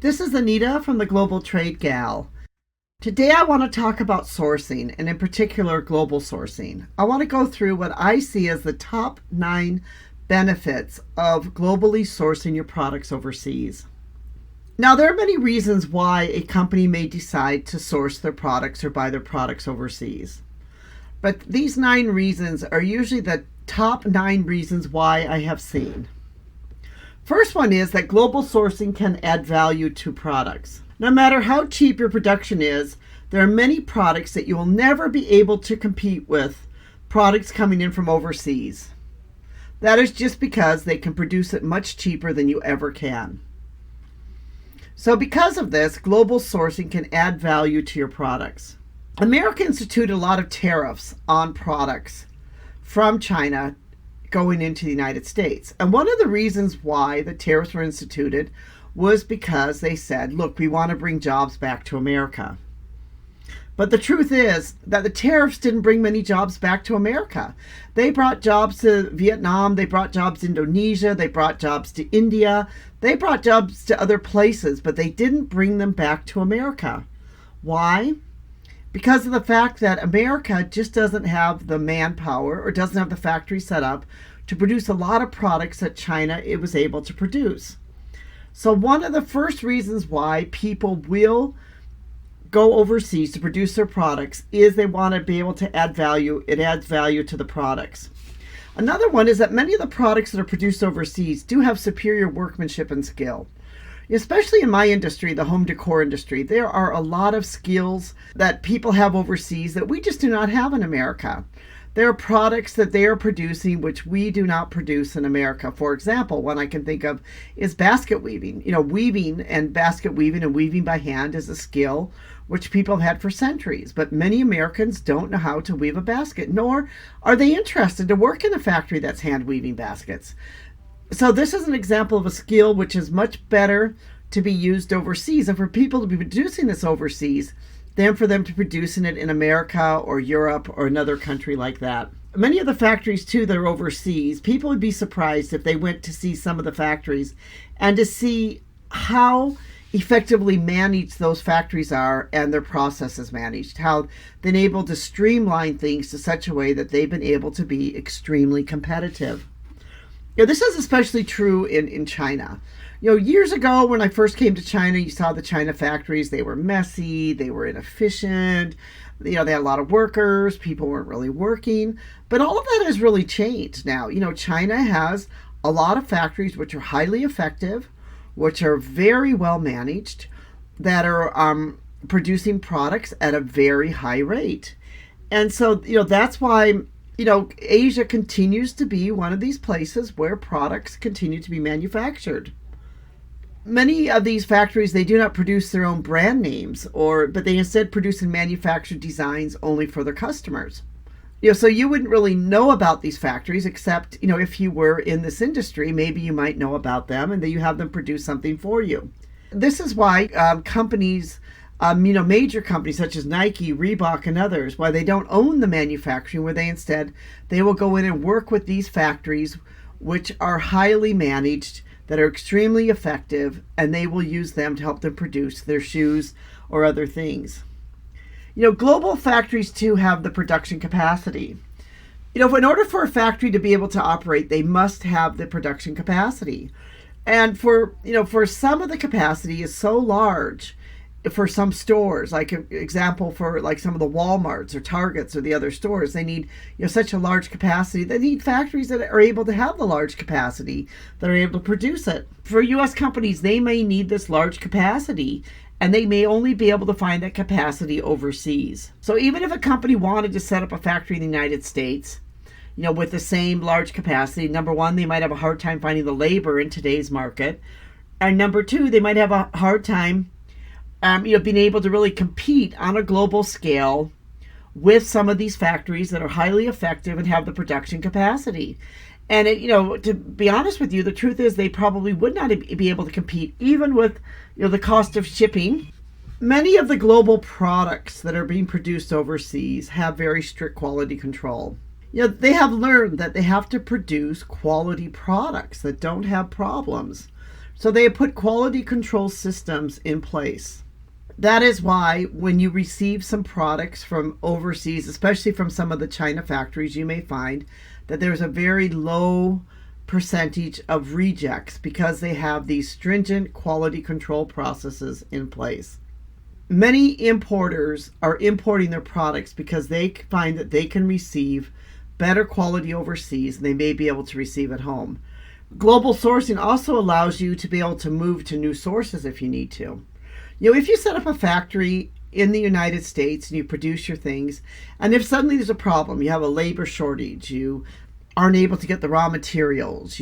This is Anita from the Global Trade Gal. Today I want to talk about sourcing, and in particular global sourcing. I want to go through what I see as the top 9 benefits of globally sourcing your products overseas. Now, there are many reasons why a company may decide to source their products or buy their products overseas. But these 9 reasons are usually the top 9 reasons why I have seen. First one is that global sourcing can add value to products. No matter how cheap your production is, there are many products that you will never be able to compete with products coming in from overseas. That is just because they can produce it much cheaper than you ever can. So because of this, global sourcing can add value to your products. America instituted a lot of tariffs on products from China going into the United States. And one of the reasons why the tariffs were instituted was because they said, look, we want to bring jobs back to America. But the truth is that the tariffs didn't bring many jobs back to America. They brought jobs to Vietnam, they brought jobs to Indonesia, they brought jobs to India, they brought jobs to other places, but they didn't bring them back to America. Why? Because of the fact that America just doesn't have the manpower or doesn't have the factory set up to produce a lot of products that China was able to produce. So one of the first reasons why people will go overseas to produce their products is they want to be able to add value. It adds value to the products. Another one is that many of the products that are produced overseas do have superior workmanship and skill. Especially in my industry, the home decor industry, there are a lot of skills that people have overseas that we just do not have in America. There are products that they are producing which we do not produce in America. For example, one I can think of is basket weaving. Weaving and basket weaving and weaving by hand is a skill which people have had for centuries. But many Americans don't know how to weave a basket, nor are they interested to work in a factory that's hand weaving baskets. So this is an example of a skill which is much better to be used overseas, and for people to be producing this overseas than for them to producing it in America or Europe or another country like that. Many of the factories too that are overseas, people would be surprised if they went to see some of the factories and to see how effectively managed those factories are and their processes managed, how they've been able to streamline things to such a way that they've been able to be extremely competitive. This is especially true in China. Years ago when I first came to China, you saw the China factories. They were messy, they were inefficient, they had a lot of workers, people weren't really working. But all of that has really changed now. China has a lot of factories which are highly effective, which are very well managed, that are producing products at a very high rate. And so, that's why Asia continues to be one of these places where products continue to be manufactured. Many of these factories, they do not produce their own brand names, but they instead produce and manufacture designs only for their customers. So you wouldn't really know about these factories except, if you were in this industry, maybe you might know about them and that you have them produce something for you. This is why companies, major companies such as Nike, Reebok, and others, why they don't own the manufacturing, where they will go in and work with these factories, which are highly managed, that are extremely effective, and they will use them to help them produce their shoes or other things. Global factories too have the production capacity. In order for a factory to be able to operate, they must have the production capacity. And for some of the capacity is so large for some stores, like an example for like some of the Walmarts or Targets or the other stores, they need such a large capacity. They need factories that are able to have the large capacity, that are able to produce it. For U.S. companies, they may need this large capacity, and they may only be able to find that capacity overseas. So even if a company wanted to set up a factory in the United States, with the same large capacity, number one, they might have a hard time finding the labor in today's market, and number two, they might have a hard time being able to really compete on a global scale with some of these factories that are highly effective and have the production capacity. And to be honest with you, the truth is they probably would not be able to compete even with the cost of shipping. Many of the global products that are being produced overseas have very strict quality control. They have learned that they have to produce quality products that don't have problems. So they have put quality control systems in place. That is why when you receive some products from overseas, especially from some of the China factories, you may find that there's a very low percentage of rejects because they have these stringent quality control processes in place. Many importers are importing their products because they find that they can receive better quality overseas than they may be able to receive at home. Global sourcing also allows you to be able to move to new sources if you need to. If you set up a factory in the United States and you produce your things, and if suddenly there's a problem, you have a labor shortage, you aren't able to get the raw materials,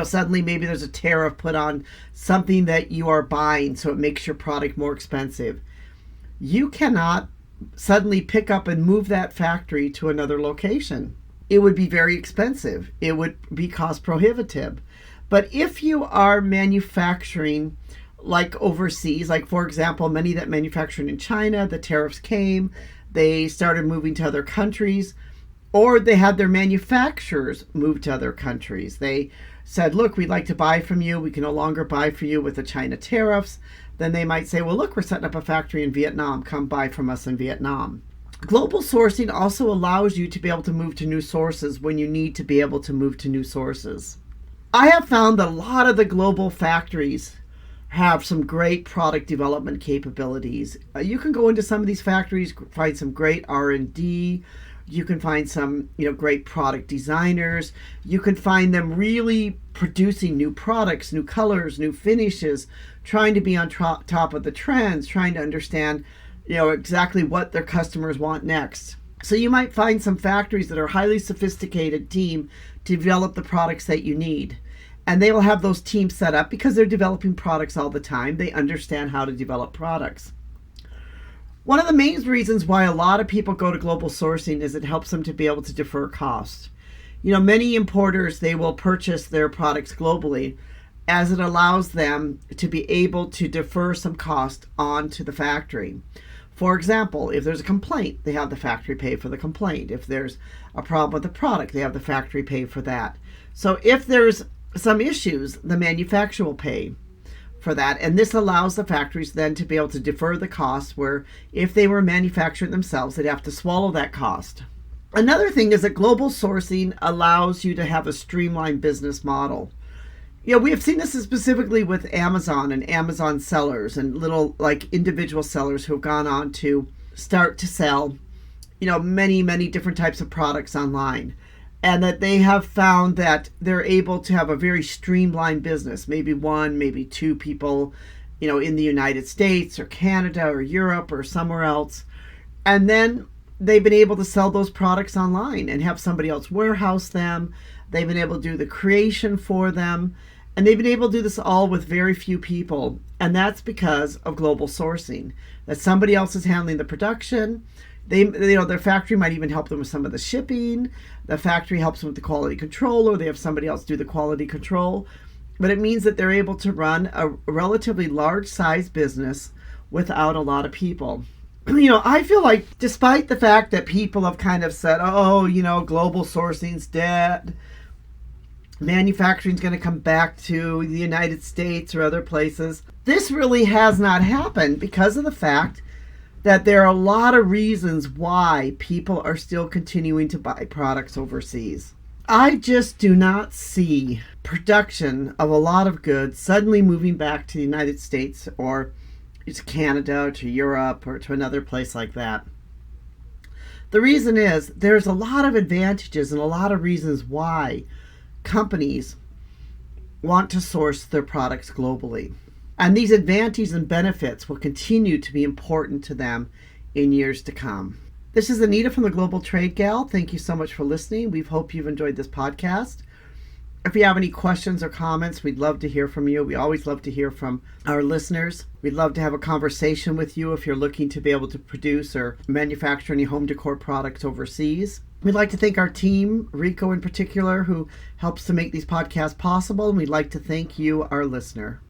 suddenly maybe there's a tariff put on something that you are buying, so it makes your product more expensive. You cannot suddenly pick up and move that factory to another location. It would be very expensive. It would be cost prohibitive. But if you are manufacturing like overseas, like for example, many that manufactured in China, the tariffs came, they started moving to other countries, or they had their manufacturers move to other countries. They said, look, we'd like to buy from you. We can no longer buy for you with the China tariffs. Then they might say, well, look, we're setting up a factory in Vietnam. Come buy from us in Vietnam. Global sourcing also allows you to be able to move to new sources when you need to be able to move to new sources. I have found that a lot of the global factories have some great product development capabilities. You can go into some of these factories, find some great R&D. You can find some, great product designers. You can find them really producing new products, new colors, new finishes, trying to be on top of the trends, trying to understand, exactly what their customers want next. So you might find some factories that are highly sophisticated team to develop the products that you need. And they will have those teams set up because they're developing products all the time. They understand how to develop products. One of the main reasons why a lot of people go to global sourcing is it helps them to be able to defer costs. Many importers, they will purchase their products globally as it allows them to be able to defer some cost onto the factory. For example, if there's a complaint, they have the factory pay for the complaint. If there's a problem with the product, they have the factory pay for that. So if there's some issues, the manufacturer will pay for that. And this allows the factories then to be able to defer the costs, where if they were manufacturing themselves, they'd have to swallow that cost. Another thing is that global sourcing allows you to have a streamlined business model. We have seen this specifically with Amazon and Amazon sellers and little individual sellers who have gone on to start to sell, many, many different types of products online. And that they have found that they're able to have a very streamlined business, maybe one, maybe two people, in the United States or Canada or Europe or somewhere else. And then they've been able to sell those products online and have somebody else warehouse them. They've been able to do the creation for them. And they've been able to do this all with very few people. And that's because of global sourcing, that somebody else is handling the production. Their factory might even help them with some of the shipping. The factory helps them with the quality control, or they have somebody else do the quality control. But it means that they're able to run a relatively large size business without a lot of people. I feel like despite the fact that people have kind of said, global sourcing's dead, manufacturing's going to come back to the United States or other places, this really has not happened because of the fact that there are a lot of reasons why people are still continuing to buy products overseas. I just do not see production of a lot of goods suddenly moving back to the United States or to Canada or to Europe or to another place like that. The reason is there's a lot of advantages and a lot of reasons why companies want to source their products globally. And these advantages and benefits will continue to be important to them in years to come. This is Anita from the Global Trade Gal. Thank you so much for listening. We hope you've enjoyed this podcast. If you have any questions or comments, we'd love to hear from you. We always love to hear from our listeners. We'd love to have a conversation with you if you're looking to be able to produce or manufacture any home decor products overseas. We'd like to thank our team, Rico in particular, who helps to make these podcasts possible. And we'd like to thank you, our listener.